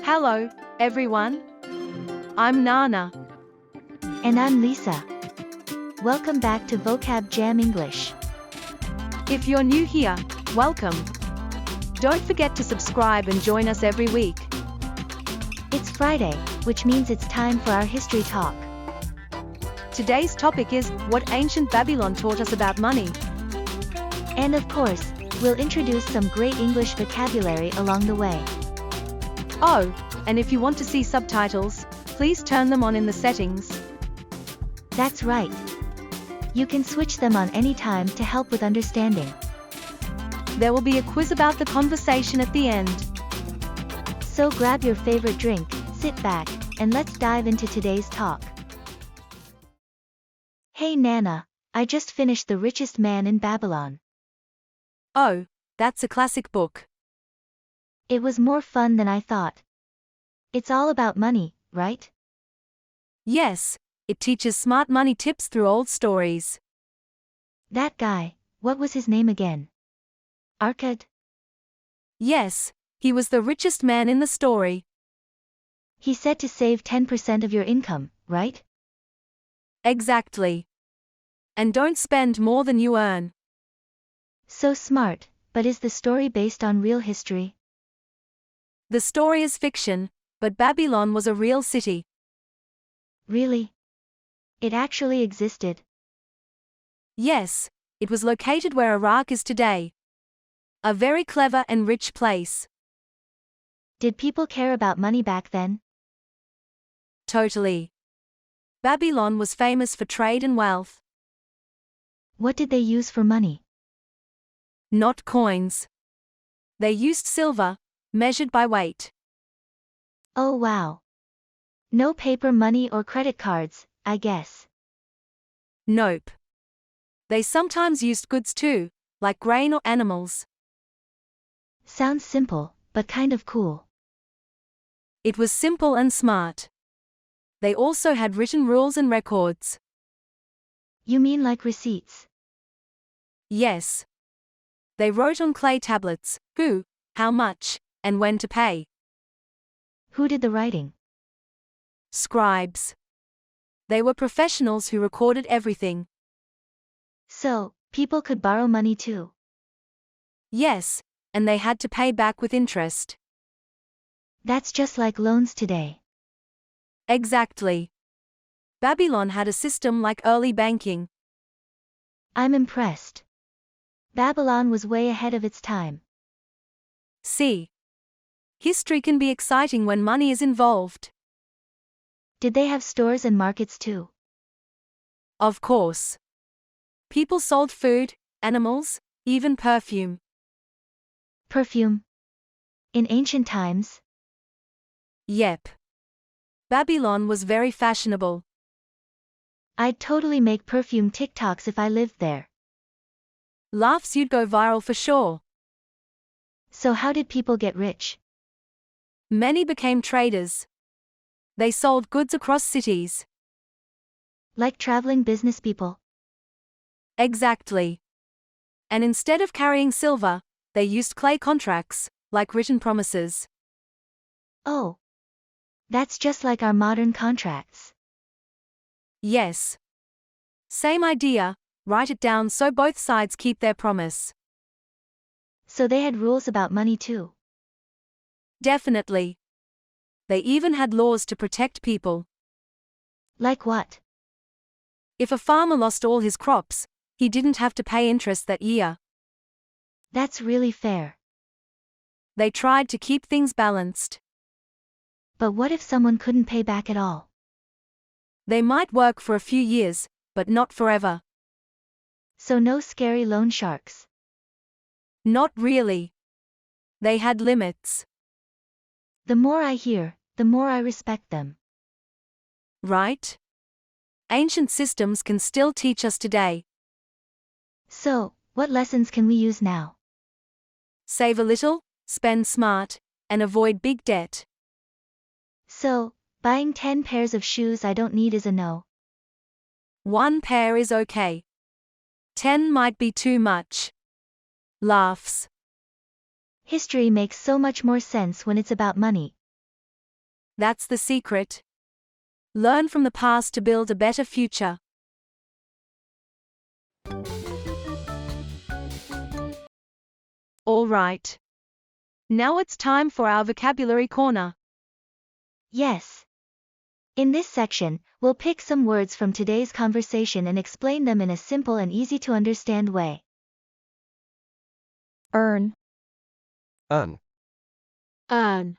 Hello, everyone. I'm Nana. And I'm Lisa. Welcome back to Vocab Jam English. If you're new here, welcome. Don't forget to subscribe and join us every week. It's Friday, which means it's time for our history talk. Today's topic is what ancient Babylon taught us about money. And of course, we'll introduce some great English vocabulary along the way. Oh, and if you want to see subtitles, please turn them on in the settings. That's right. You can switch them on anytime to help with understanding. There will be a quiz about the conversation at the end. So grab your favorite drink, sit back, and let's dive into today's talk. Hey Nana, I just finished The Richest Man in Babylon. Oh, that's a classic book. It was more fun than I thought. It's all about money, right? Yes, it teaches smart money tips through old stories. That guy, what was his name again? Arkad? Yes, he was the richest man in the story. He said to save 10% of your income, right? Exactly. And don't spend more than you earn. So smart, but is the story based on real history? The story is fiction, but Babylon was a real city. Really? It actually existed? Yes, it was located where Iraq is today. A very clever and rich place. Did people care about money back then? Totally. Babylon was famous for trade and wealth. What did they use for money? Not coins. They used silver, measured by weight. Oh wow. No paper money or credit cards, I guess. Nope. They sometimes used goods too, like grain or animals. Sounds simple, but kind of cool. It was simple and smart. They also had written rules and records. You mean like receipts? Yes. They wrote on clay tablets who, how much, and when to pay. Who did the writing? Scribes. They were professionals who recorded everything. So, people could borrow money too. Yes, and they had to pay back with interest. That's just like loans today. Exactly. Babylon had a system like early banking. I'm impressed. Babylon was way ahead of its time. See. History can be exciting when money is involved. Did they have stores and markets too? Of course. People sold food, animals, even perfume. Perfume? In ancient times? Yep. Babylon was very fashionable. I'd totally make perfume TikToks if I lived there. Laughs, you'd go viral for sure. So how did people get rich? Many became traders. They sold goods across cities. Like traveling business people? Exactly. And instead of carrying silver, they used clay contracts, like written promises. Oh. That's just like our modern contracts. Yes. Same idea, write it down so both sides keep their promise. So they had rules about money too. Definitely. They even had laws to protect people. Like what? If a farmer lost all his crops, he didn't have to pay interest that year. That's really fair. They tried to keep things balanced. But what if someone couldn't pay back at all? They might work for a few years, but not forever. So no scary loan sharks. Not really. They had limits. The more I hear, the more I respect them. Right? Ancient systems can still teach us today. So, what lessons can we use now? Save a little, spend smart, and avoid big debt. So, buying 10 pairs of shoes I don't need is a no. 1 pair is okay. 10 might be too much. Laughs. History makes so much more sense when it's about money. That's the secret. Learn from the past to build a better future. All right. Now it's time for our vocabulary corner. Yes. In this section, we'll pick some words from today's conversation and explain them in a simple and easy to understand way. Earn. Earn. Earn.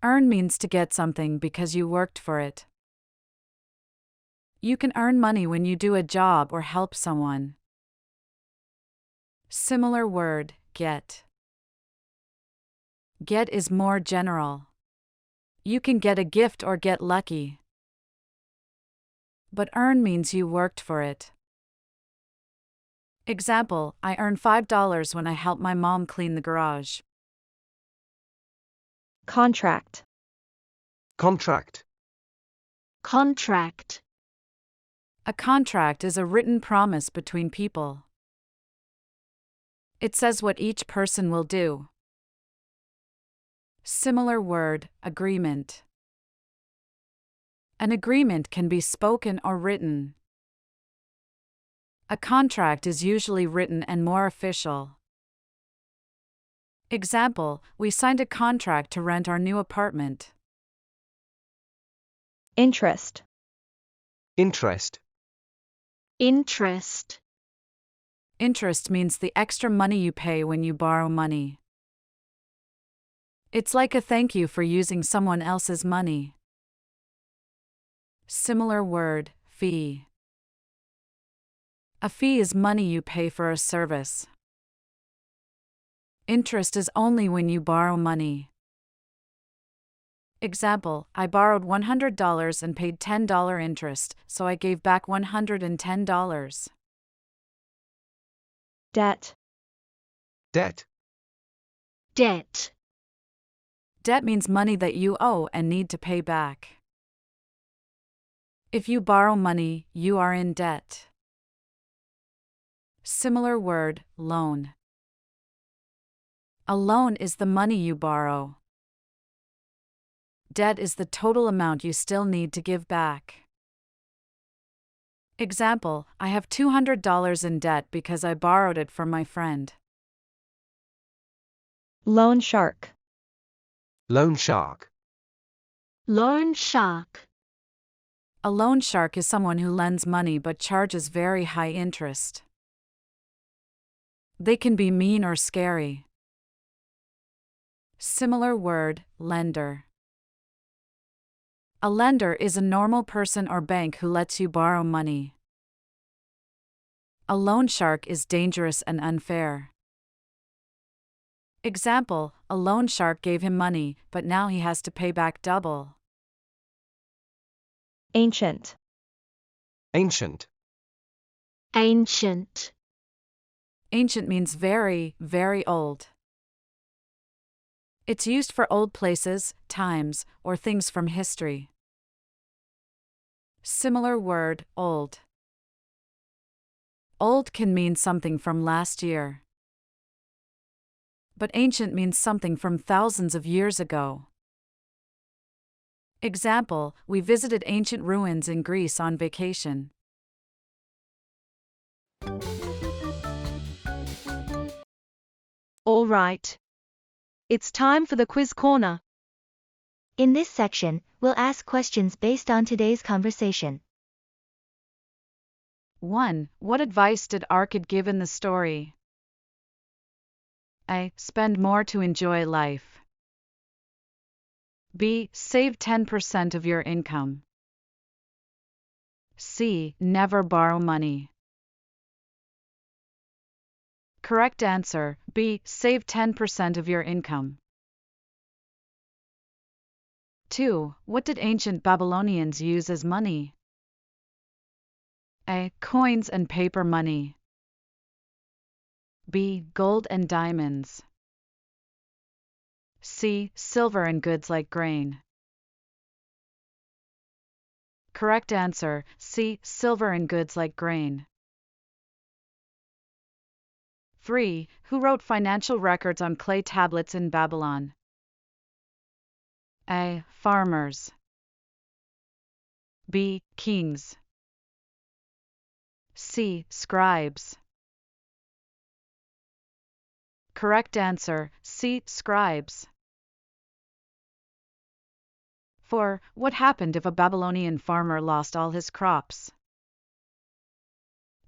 Earn means to get something because you worked for it. You can earn money when you do a job or help someone. Similar word, get. Get is more general. You can get a gift or get lucky. But earn means you worked for it. Example, I earned $5 when I helped my mom clean the garage. Contract. Contract. Contract. A contract is a written promise between people. It says what each person will do. Similar word, agreement. An agreement can be spoken or written. A contract is usually written and more official. Example, we signed a contract to rent our new apartment. Interest. Interest. Interest. Interest means the extra money you pay when you borrow money. It's like a thank you for using someone else's money. Similar word, fee. A fee is money you pay for a service. Interest is only when you borrow money. Example, I borrowed $100 and paid $10 interest, so I gave back $110. Debt. Debt. Debt. Debt means money that you owe and need to pay back. If you borrow money, you are in debt. Similar word, loan. A loan is the money you borrow. Debt is the total amount you still need to give back. Example, I have $200 in debt because I borrowed it from my friend. Loan shark. Loan shark. Loan shark. A loan shark is someone who lends money but charges very high interest. They can be mean or scary. Similar word, lender. A lender is a normal person or bank who lets you borrow money. A loan shark is dangerous and unfair. Example, a loan shark gave him money, but now he has to pay back double. Ancient. Ancient. Ancient. Ancient means very, very old. It's used for old places, times, or things from history. Similar word, old. Old can mean something from last year. But ancient means something from thousands of years ago. Example, we visited ancient ruins in Greece on vacation. All right. It's time for the quiz corner. In this section, we'll ask questions based on today's conversation. 1. What advice did Arkad give in the story? A. Spend more to enjoy life. B. Save 10% of your income. C. Never borrow money. Correct answer, B. Save 10% of your income. 2. What did ancient Babylonians use as money? A. Coins and paper money. B. Gold and diamonds. C. Silver and goods like grain. Correct answer, C. Silver and goods like grain. 3. Who wrote financial records on clay tablets in Babylon? A. Farmers. B. Kings. C. Scribes. Correct answer, C. Scribes. 4. What happened if a Babylonian farmer lost all his crops?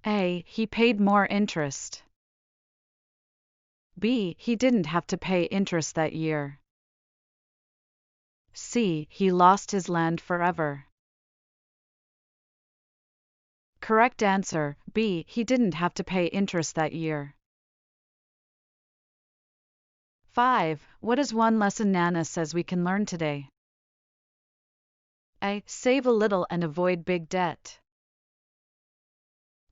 A. He paid more interest. B. He didn't have to pay interest that year. C. He lost his land forever. Correct answer, B. He didn't have to pay interest that year. 5. What is one lesson Nana says we can learn today? A. Save a little and avoid big debt.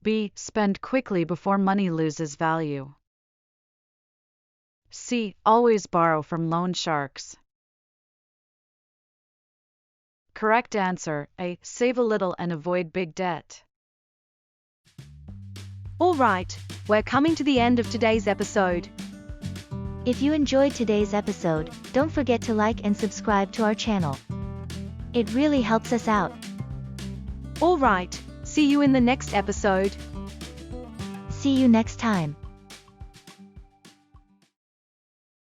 B. Spend quickly before money loses value. C. Always borrow from loan sharks. Correct answer, A. Save a little and avoid big debt. Alright, we're coming to the end of today's episode. If you enjoyed today's episode, don't forget to like and subscribe to our channel. It really helps us out. Alright, see you in the next episode. See you next time.